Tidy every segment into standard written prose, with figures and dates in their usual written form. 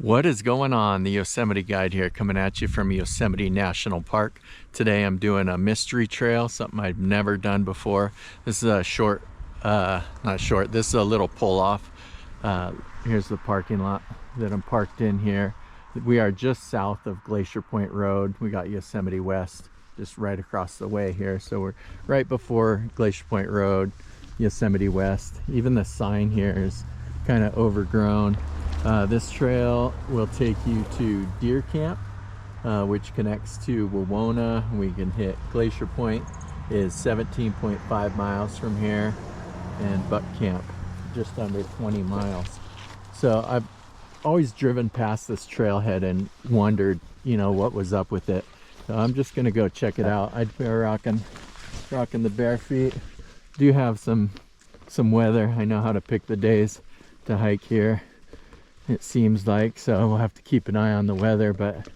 What is going on? The Yosemite Guide here, coming at you from Yosemite National Park. Today I'm doing a mystery trail, something I've never done before. This is a short, not short, this is a little pull off. Here's the parking lot that I'm parked in here. We are just south of Glacier Point Road. We got Yosemite West just right across the way here. So we're right before Glacier Point Road, Yosemite West. Even the sign here is kind of overgrown. This trail will take you to Deer Camp, which connects to Wawona. We can hit Glacier Point, is 17.5 miles from here, and Buck Camp, just under 20 miles. So I've always driven past this trailhead and wondered, what was up with it. So I'm just gonna go check it out. I'd be rocking the bare feet. Do have some weather. I know how to pick the days to hike here, it seems like, so we'll have to keep an eye on the weather, but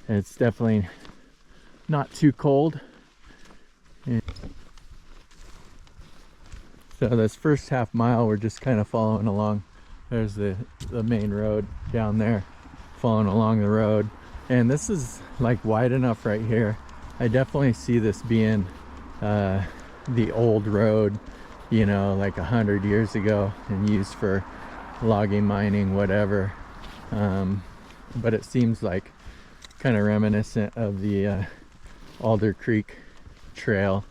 it's definitely not too cold. So this first half mile we're just kind of following along. There's the main road down there, following along the road, and this is like wide enough right here. I definitely see this being the old road, like 100 years ago, and used for logging, mining, whatever, but it seems like kind of reminiscent of the Alder Creek Trail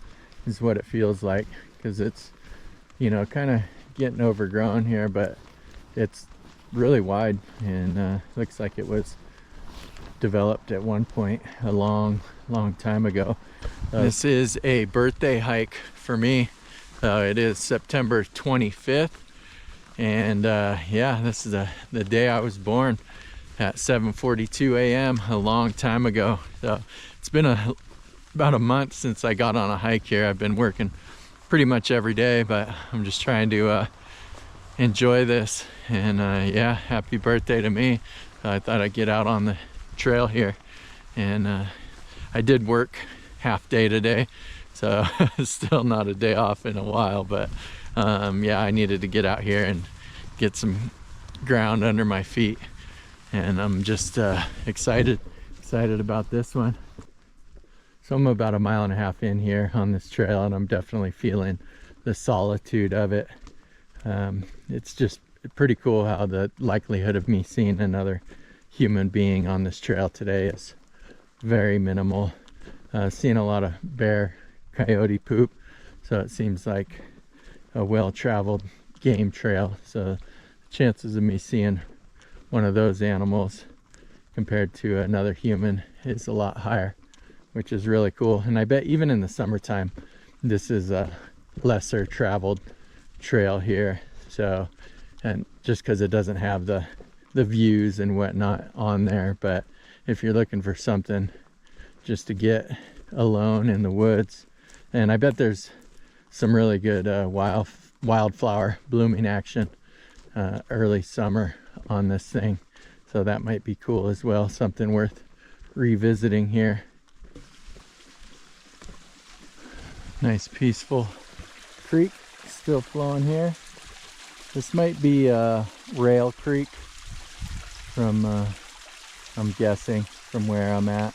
is what it feels like, because it's kind of getting overgrown here, but it's really wide, and looks like it was developed at one point a long time ago. This is a birthday hike for me. It is September 25th. And yeah, this is the day I was born, at 7:42 a.m. a long time ago. So it's been about a month since I got on a hike here. I've been working pretty much every day, but I'm just trying to enjoy this. And yeah, happy birthday to me. I thought I'd get out on the trail here, and I did work half day today, so still not a day off in a while, but yeah, I needed to get out here and get some ground under my feet, and I'm just excited about this one. So I'm about 1.5 miles in here on this trail, and I'm definitely feeling the solitude of it. It's just pretty cool how the likelihood of me seeing another human being on this trail today is very minimal. Seeing a lot of bear, coyote poop, so it seems like a well-traveled game trail, so chances of me seeing one of those animals compared to another human is a lot higher, which is really cool. And I bet even in the summertime this is a lesser traveled trail here, so, and just because it doesn't have the views and whatnot on there. But if you're looking for something just to get alone in the woods, and I bet there's some really good wildflower blooming action early summer on this thing, so that might be cool as well, something worth revisiting here. Nice peaceful creek still flowing here. This might be Rail Creek from I'm guessing from where I'm at.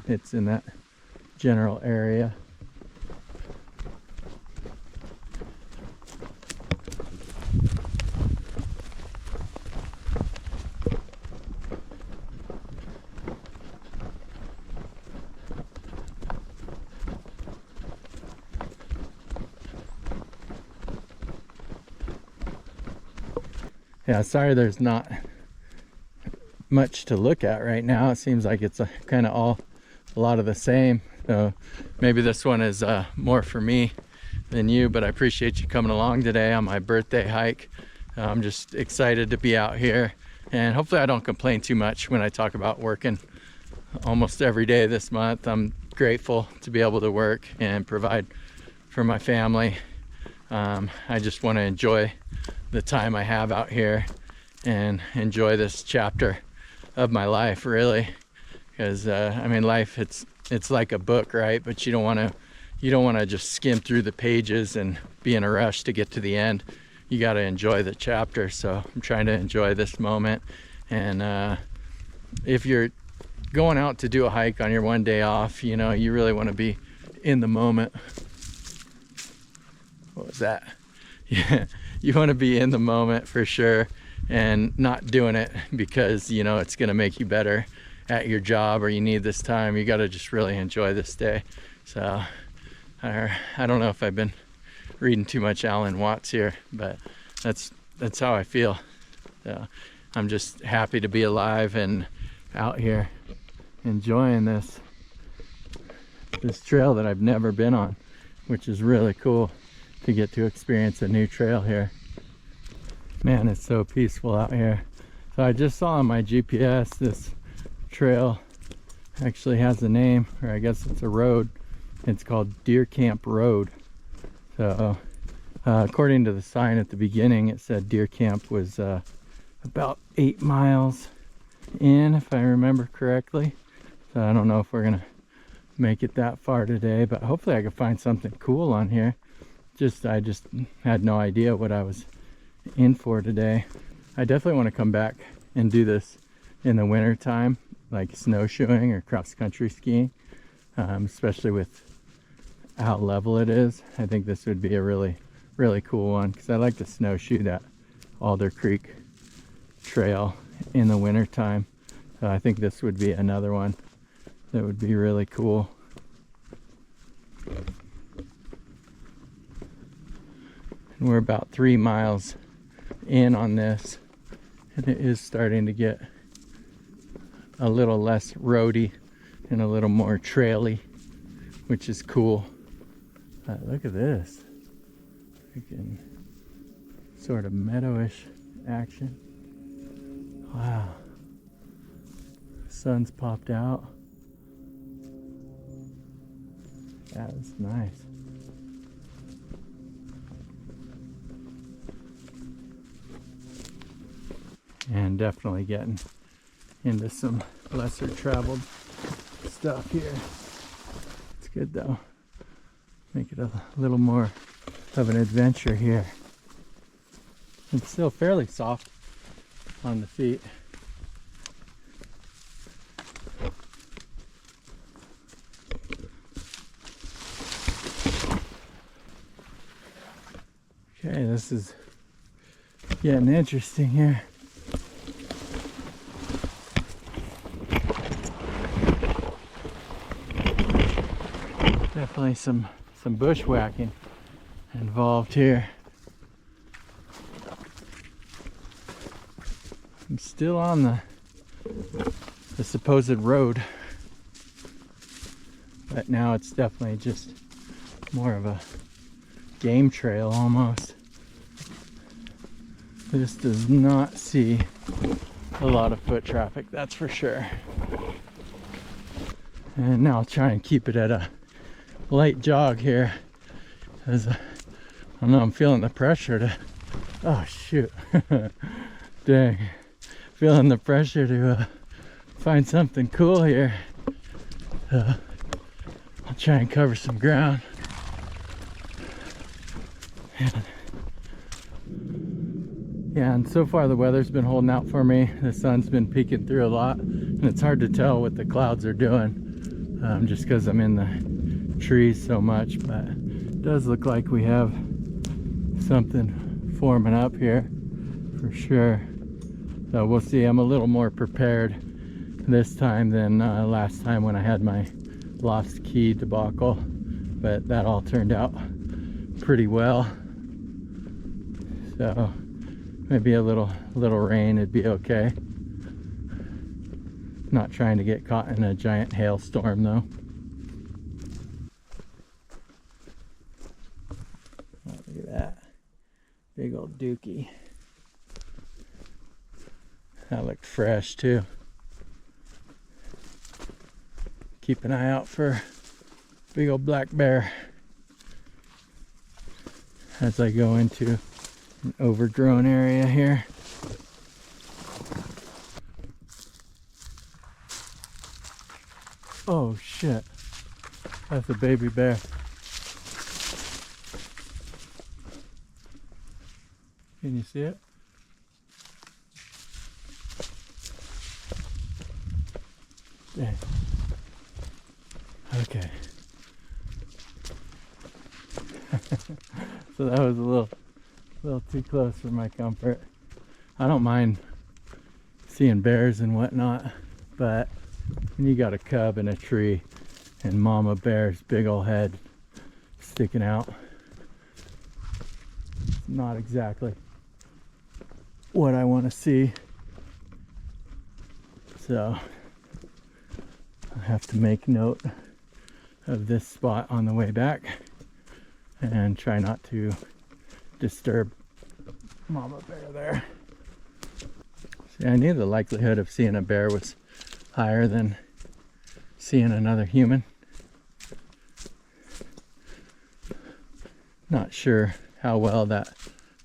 It's in that general area. Yeah, sorry there's not much to look at right now. It seems like it's kind of a lot of the same. So maybe this one is more for me than you, but I appreciate you coming along today on my birthday hike. I'm just excited to be out here, and hopefully I don't complain too much when I talk about working almost every day this month. I'm grateful to be able to work and provide for my family. I just want to enjoy the time I have out here and enjoy this chapter of my life, really, because I mean, life, it's like a book, right? But you don't want to just skim through the pages and be in a rush to get to the end. you got to enjoy the chapter. So I'm trying to enjoy this moment. And if you're going out to do a hike on your one day off, you know, you really want to be in the moment. What was that? Yeah, you want to be in the moment for sure, and not doing it because, you know, it's going to make you better at your job or you need this time. You got to just really enjoy this day. So I don't know if I've been reading too much Alan Watts here, but that's how I feel. So I'm just happy to be alive and out here enjoying this trail that I've never been on, which is really cool to get to experience a new trail here. Man, it's so peaceful out here. So I just saw on my GPS this trail actually has a name, or I guess it's a road. It's called Deer Camp Road. So according to the sign at the beginning, it said Deer Camp was about 8 miles in, if I remember correctly. So I don't know if we're gonna make it that far today, but hopefully I can find something cool on here. I just had no idea what I was in for today. I definitely want to come back and do this in the winter time, like snowshoeing or cross-country skiing, especially with how level it is. I think this would be a really cool one, because I like to snowshoe that Alder Creek trail in the winter time. So I think this would be another one that would be really cool. And we're about 3 miles in on this, and it is starting to get a little less roady and a little more traily, which is cool. Look at this. Freaking sort of meadowish action. Wow. The sun's popped out. That was nice. And definitely getting into some lesser traveled stuff here. It's good though. Make it a little more of an adventure here. It's still fairly soft on the feet. Okay, this is getting interesting here. Definitely some bushwhacking involved here. I'm still on the supposed road, but now it's definitely just more of a game trail almost. This does not see a lot of foot traffic, that's for sure. And now I'll try and keep it at a light jog here, as I don't know, I'm feeling the pressure to, oh shoot, dang, feeling the pressure to find something cool here. I'll try and cover some ground. Yeah, and so far the weather's been holding out for me. The sun's been peeking through a lot, and it's hard to tell what the clouds are doing, just because I'm in the trees so much, but it does look like we have something forming up here for sure. So we'll see. I'm a little more prepared this time than last time when I had my lost key debacle, but that all turned out pretty well. So maybe a little rain, it'd be okay. Not trying to get caught in a giant hailstorm though. Oh, look at that big old dookie. That looked fresh too. Keep an eye out for big old black bear as I go into an overgrown area here. Oh shit, that's a baby bear. Can you see it? There. Okay. So that was a little too close for my comfort. I don't mind seeing bears and whatnot, but when you got a cub in a tree and mama bear's big old head sticking out, it's not exactly what I want to see. So I have to make note of this spot on the way back and try not to disturb mama bear there. See, I knew the likelihood of seeing a bear was higher than seeing another human. Not sure how well that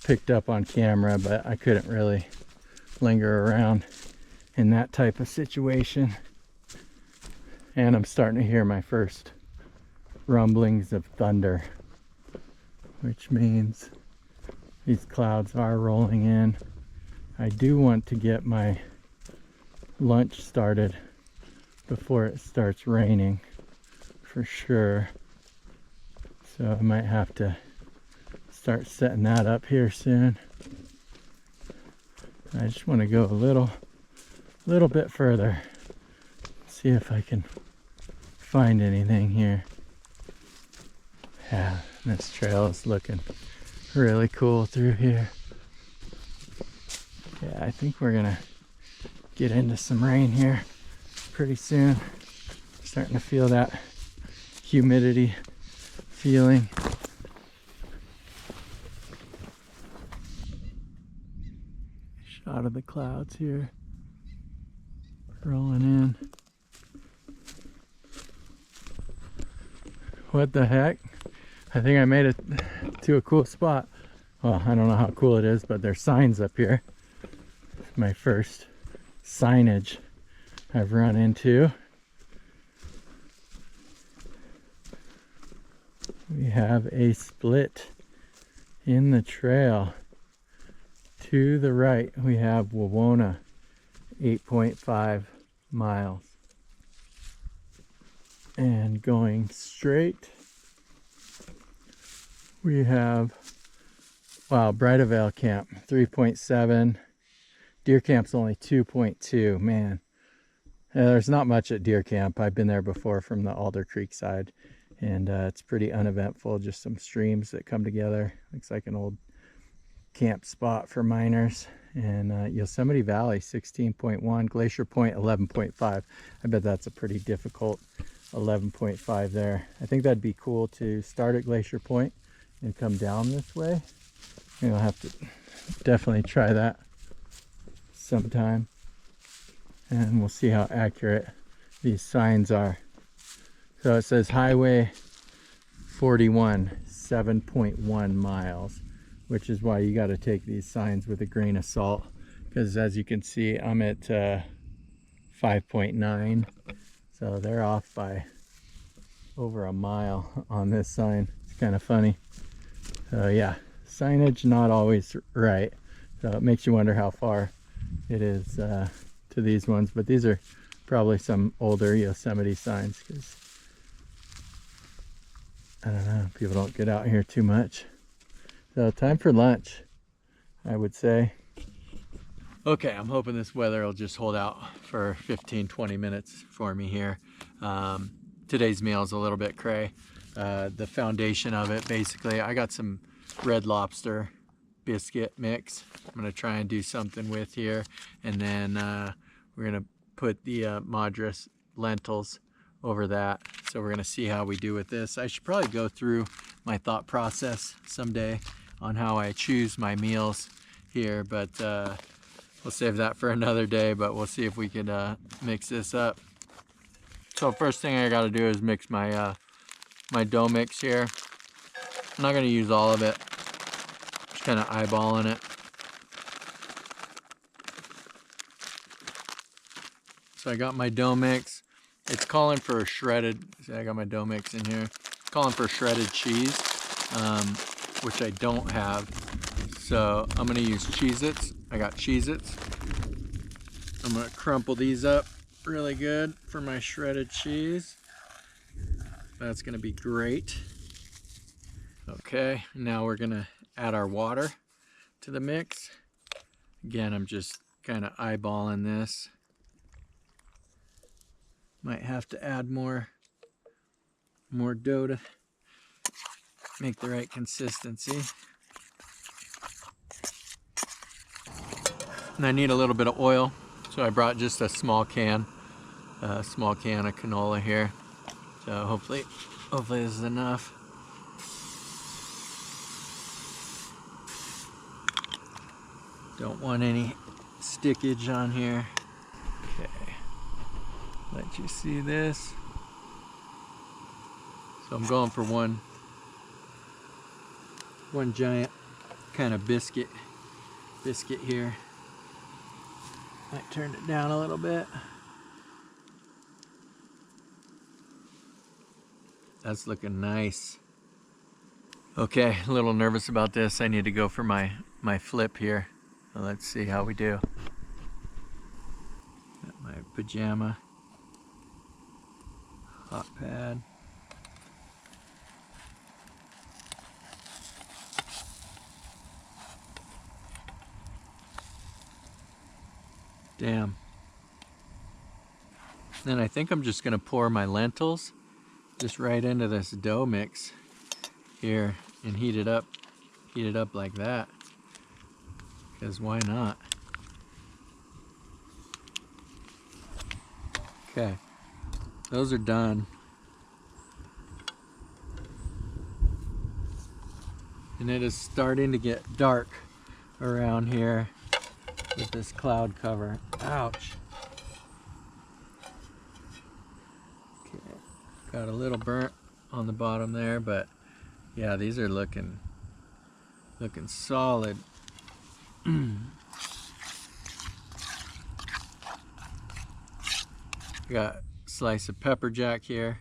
picked up on camera, but I couldn't really linger around in that type of situation. And I'm starting to hear my first rumblings of thunder, which means these clouds are rolling in. I do want to get my lunch started before it starts raining for sure. So I might have to start setting that up here soon. I just want to go a little bit further, see if I can find anything here. Yeah, this trail is looking really cool through here. Yeah, I think we're gonna get into some rain here pretty soon. Starting to feel that humidity feeling. Shot of the clouds here rolling in. What the heck? I think I made it to a cool spot. Well, I don't know how cool it is, but there's signs up here. My first signage I've run into. We have a split in the trail. To the right, we have Wawona, 8.5 miles. And going straight, we have, wow, Bridalveil Camp, 3.7. Deer Camp's only 2.2. Man, there's not much at Deer Camp. I've been there before from the Alder Creek side, and it's pretty uneventful. Just some streams that come together. Looks like an old camp spot for miners. And Yosemite Valley, 16.1. Glacier Point, 11.5. I bet that's a pretty difficult 11.5 there. I think that'd be cool to start at Glacier Point and come down this way. I'll have to definitely try that sometime, and we'll see how accurate these signs are. So it says Highway 41, 7.1 miles, which is why you got to take these signs with a grain of salt, because as you can see, I'm at 5.9, so they're off by over a mile on this sign. It's kind of funny. So yeah, signage not always right, so it makes you wonder how far it is to these ones, but these are probably some older Yosemite signs, because I don't know, people don't get out here too much. So time for lunch, I would say. Okay, I'm hoping this weather will just hold out for 15-20 minutes for me here. Today's meal is a little bit cray. The foundation of it, basically, I got some Red Lobster biscuit mix I'm gonna try and do something with here, and then we're gonna put the Madras lentils over that. So we're gonna see how we do with this. I should probably go through my thought process someday on how I choose my meals here, but we'll save that for another day. But we'll see if we can mix this up. So first thing I got to do is mix my my dough mix here. I'm not gonna use all of it, just kind of eyeballing it. So I got my dough mix. It's calling for a shredded, see, I got my dough mix in here. It's calling for shredded cheese, which I don't have. So I'm gonna use Cheez-Its. I got Cheez-Its. I'm gonna crumple these up really good for my shredded cheese. That's gonna be great. Okay, now we're gonna add our water to the mix. Again, I'm just kind of eyeballing this. Might have to add more dough to make the right consistency. And I need a little bit of oil, so I brought just a small can of canola here. So hopefully this is enough. Don't want any stickage on here. Okay, let you see this. So I'm going for one giant kind of biscuit here. Might turn it down a little bit. That's looking nice. Okay, a little nervous about this. I need to go for my flip here. So let's see how we do. Got my pajama hot pad. Damn. Then I think I'm just gonna pour my lentils just right into this dough mix here and heat it up like that, because why not? Okay, those are done. And it is starting to get dark around here with this cloud cover. Ouch. Okay, got a little burnt on the bottom there, but yeah, these are looking solid. Got a slice of pepper jack here.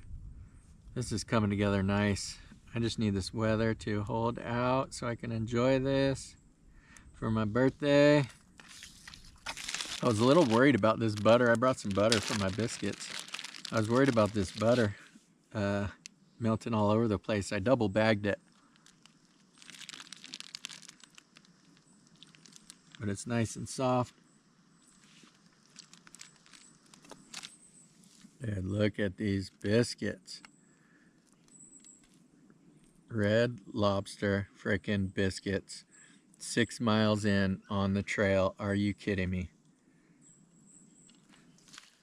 This is coming together nice. I just need this weather to hold out so I can enjoy this for my birthday. I was a little worried about this butter. I brought some butter for my biscuits. I was worried about this butter melting all over the place. I double bagged it. But it's nice and soft. And look at these biscuits. Red Lobster frickin' biscuits. 6 miles in on the trail. Are you kidding me?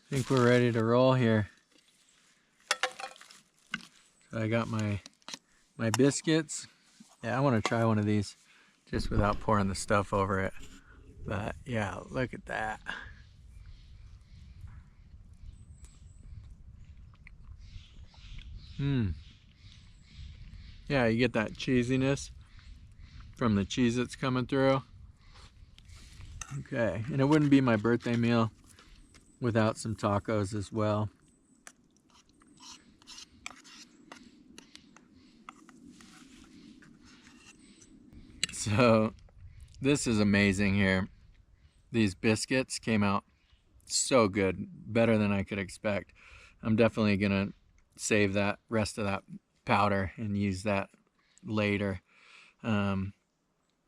I think we're ready to roll here. So I got my biscuits. Yeah, I want to try one of these just without pouring the stuff over it. But yeah, look at that. Yeah, you get that cheesiness from the Cheez-Its coming through. Okay, and it wouldn't be my birthday meal without some tacos as well. So this is amazing here. These biscuits came out so good, better than I could expect. I'm definitely gonna save that rest of that powder and use that later.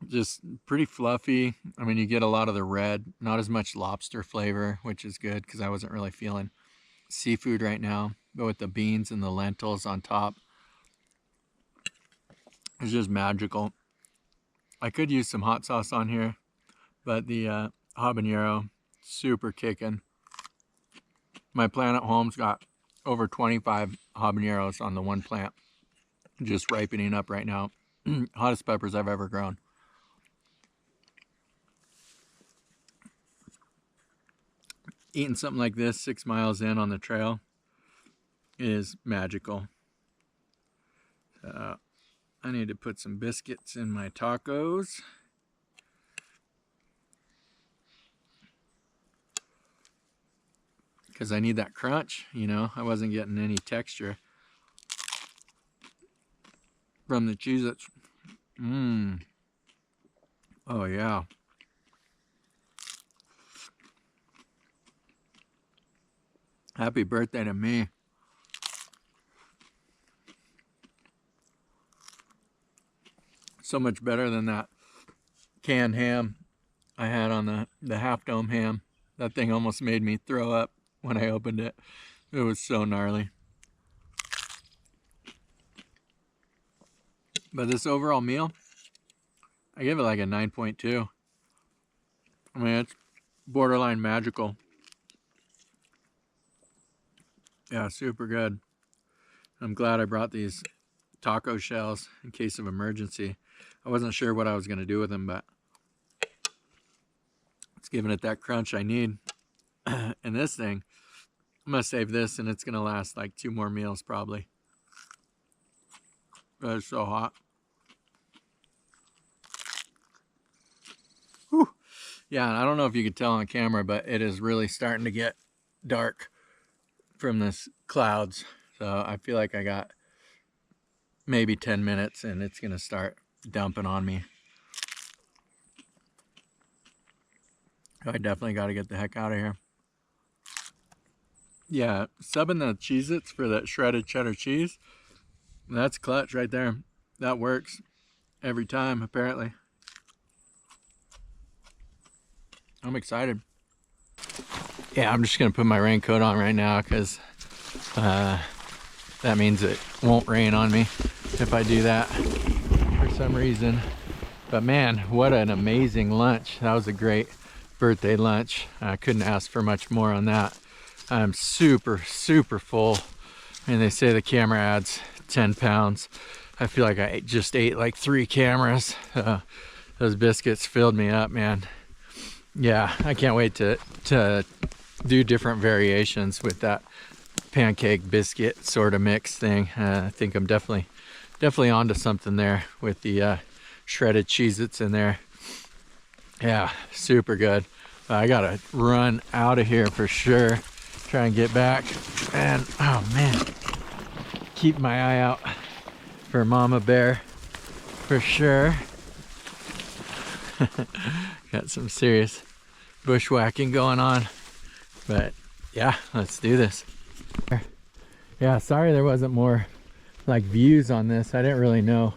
Just pretty fluffy. I mean, you get a lot of the red, not as much lobster flavor, which is good because I wasn't really feeling seafood right now. But with the beans and the lentils on top, it's just magical. I could use some hot sauce on here, but the habanero, super kicking. My plant at home's got over 25 habaneros on the one plant, just ripening up right now. Hottest peppers I've ever grown. Eating something like this 6 miles in on the trail is magical. I need to put some biscuits in my tacos. Because I need that crunch, you know. I wasn't getting any texture from the Cheez-Its. Oh yeah. Happy birthday to me. So much better than that canned ham I had on the half dome ham. That thing almost made me throw up when I opened it. It was so gnarly. But this overall meal, I give it like a 9.2. I mean, it's borderline magical. Yeah, super good. I'm glad I brought these taco shells in case of emergency. I wasn't sure what I was going to do with them, but it's giving it that crunch I need. And this thing, I'm going to save this and it's going to last like 2 more meals probably. But it's so hot. Whew. Yeah, and I don't know if you could tell on camera, but it is really starting to get dark from this clouds. So I feel like I got maybe 10 minutes and it's going to start dumping on me. I definitely got to get the heck out of here. Yeah, subbing the Cheez-Its for that shredded cheddar cheese, that's clutch right there. That works every time, apparently. I'm excited. Yeah, I'm just going to put my raincoat on right now because that means it won't rain on me if I do that for some reason. But man, what an amazing lunch. That was a great birthday lunch. I couldn't ask for much more on that. I'm super, super full. And they say the camera adds 10 pounds. I feel like I just ate like 3 cameras. Those biscuits filled me up, man. Yeah, I can't wait to do different variations with that pancake biscuit sort of mix thing. I think I'm definitely onto something there with the shredded Cheez-Its in there. Yeah, super good. I gotta run out of here for sure. Try and get back. And oh man, keep my eye out for Mama Bear for sure. Got some serious bushwhacking going on. But yeah, let's do this. Yeah, sorry there wasn't more like views on this. I didn't really know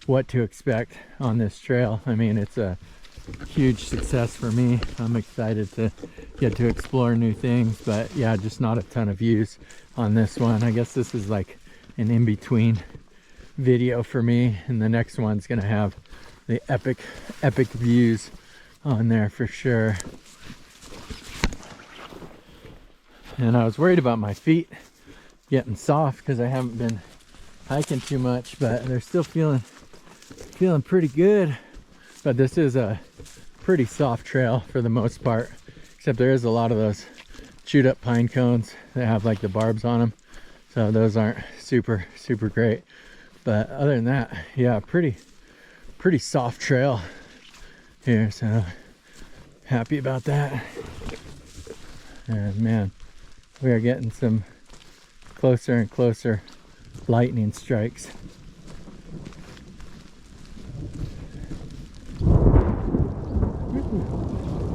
what to expect on this trail. I mean, it's a huge success for me. I'm excited to get to explore new things, but yeah, just not a ton of views on this one. I guess this is like an in-between video for me, and the next one's gonna have the epic views on there for sure. And I was worried about my feet getting soft because I haven't been hiking too much, but they're still feeling pretty good. But this is a pretty soft trail for the most part, except there is a lot of those chewed up pine cones that have like the barbs on them, so those aren't super great. But other than that, yeah, pretty soft trail here, so happy about that. And man, we are getting some closer and closer lightning strikes.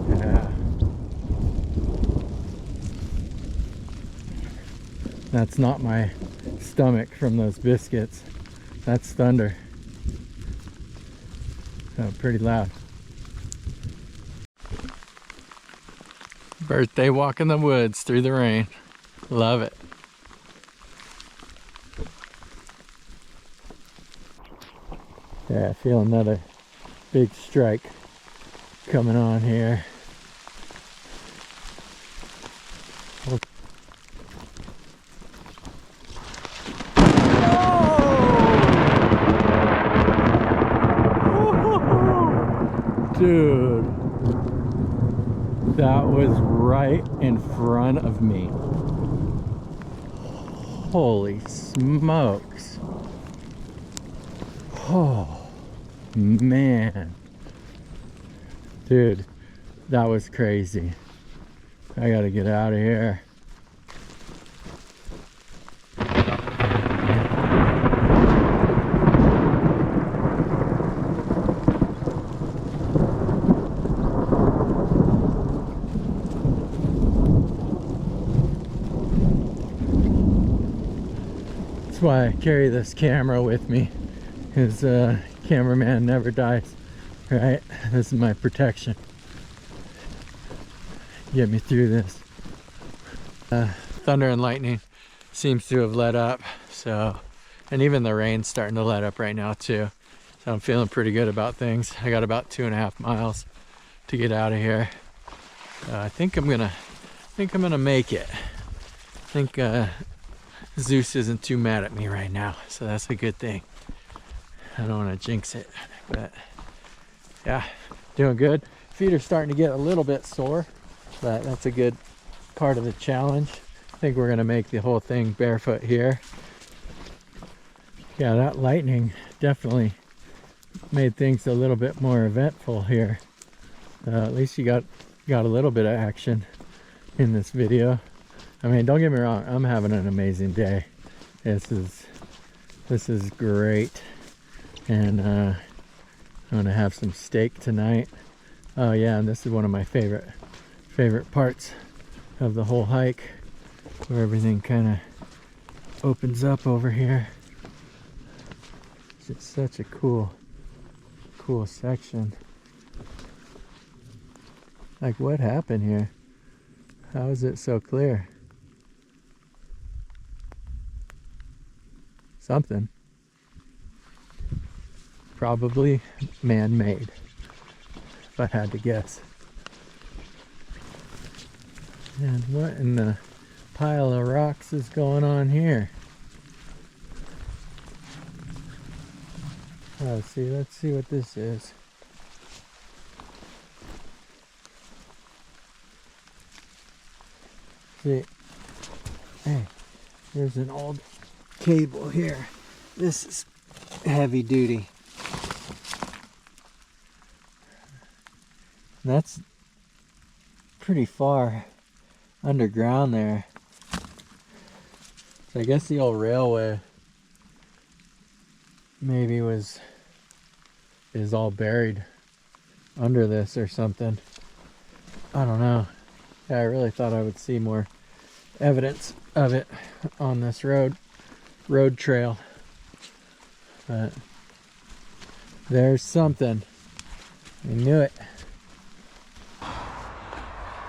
Yeah. That's not my stomach from those biscuits. That's thunder. So pretty loud. Birthday walk in the woods through the rain. Love it. Yeah, I feel another big strike coming on here. Dude, that was right in front of me. Holy smokes. Oh man, dude, that was crazy. I gotta get out of here. why I carry this camera with me, because cameraman never dies, right? This is my protection. Get me through this. Thunder and lightning seems to have let up, so, and even the rain's starting to let up right now too. So I'm feeling pretty good about things. I got about 2.5 miles to get out of here. I think I'm gonna make it. I think Zeus isn't too mad at me right now, so that's a good thing. I don't want to jinx it, but yeah, doing good. Feet are starting to get a little bit sore, but that's a good part of the challenge. I think we're gonna make the whole thing barefoot here. Yeah, that lightning definitely made things a little bit more eventful here. At least you got a little bit of action in this video. I mean, don't get me wrong, I'm having an amazing day. This is great. And I'm gonna have some steak tonight. Oh yeah, and this is one of my favorite parts of the whole hike, where everything kind of opens up over here. It's just such a cool section. Like, what happened here? How is it so clear? Something. Probably man-made, if I had to guess. And what in the pile of rocks is going on here? Oh, see, let's see what this is. See, hey, there's an old cable here. This is heavy duty. That's pretty far underground there. So I guess the old railway maybe is all buried under this or something. I don't know. Yeah, I really thought I would see more evidence of it on this road trail, but there's something. I knew it.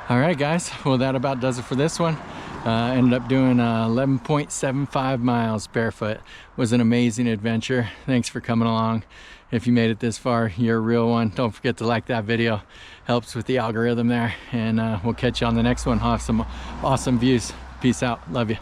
All right, guys, well, that about does it for this one. Ended up doing 11.75 miles barefoot. Was an amazing adventure. Thanks for coming along. If you made it this far, you're a real one. Don't forget to like that video. Helps with the algorithm there. And we'll catch you on the next one. I'll have some awesome views. Peace out. Love you.